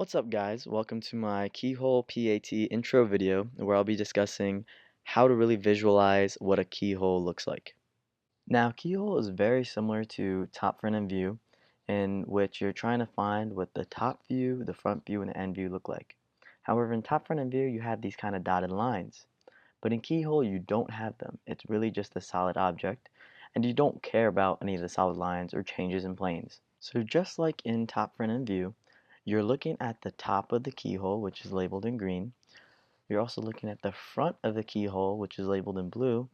What's up guys? Welcome to my Keyhole PAT intro video where I'll be discussing how to really visualize what a keyhole looks like. Now keyhole is very similar to top front end view in which you're trying to find what the top view, the front view, and the end view look like. However, in top front end view you have these kind of dotted lines, but in keyhole you don't have them. It's really just a solid object and you don't care about any of the solid lines or changes in planes. So just like in top front end view, you're looking at the top of the keyhole, which is labeled in green. You're also looking at the front of the keyhole, which is labeled in blue.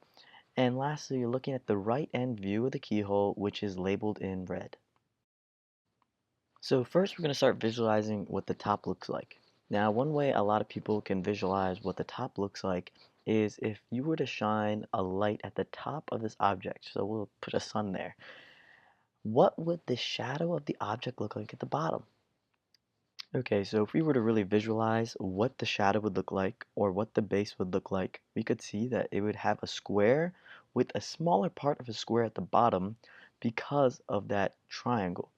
And lastly, you're looking at the right end view of the keyhole, which is labeled in red. So first we're going to start visualizing what the top looks like. Now one way a lot of people can visualize what the top looks like is if you were to shine a light at the top of this object. So we'll put a sun there. What would the shadow of the object look like at the bottom? Okay, so if we were to really visualize what the shadow would look like or what the base would look like, we could see that it would have a square with a smaller part of a square at the bottom because of that triangle.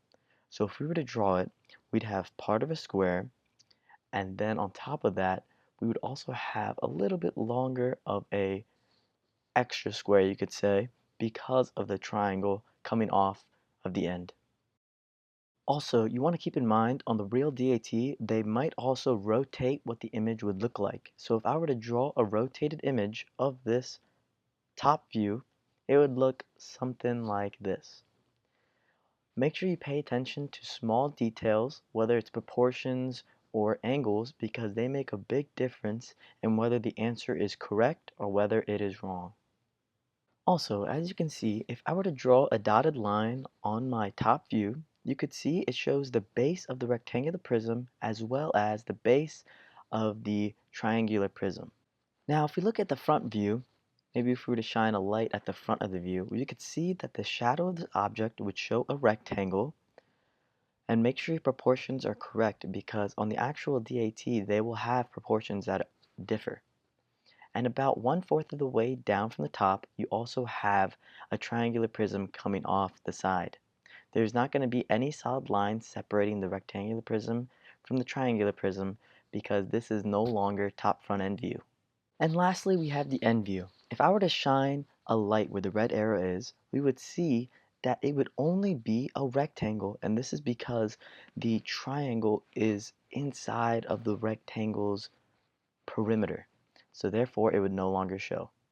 So if we were to draw it, we'd have part of a square, and then on top of that, we would also have a little bit longer of a extra square, you could say, because of the triangle coming off of the end. Also, you want to keep in mind on the real DAT, they might also rotate what the image would look like. So if I were to draw a rotated image of this top view, it would look something like this. Make sure you pay attention to small details, whether it's proportions or angles, because they make a big difference in whether the answer is correct or whether it is wrong. Also, as you can see, if I were to draw a dotted line on my top view, you could see it shows the base of the rectangular prism as well as the base of the triangular prism. Now, if we look at the front view, maybe if we were to shine a light at the front of the view, you could see that the shadow of the object would show a rectangle, and make sure your proportions are correct because on the actual DAT, they will have proportions that differ. And about 1/4 of the way down from the top, you also have a triangular prism coming off the side. There's not going to be any solid lines separating the rectangular prism from the triangular prism because this is no longer top front end view. And lastly, we have the end view. If I were to shine a light where the red arrow is, we would see that it would only be a rectangle, and this is because the triangle is inside of the rectangle's perimeter. So therefore it would no longer show.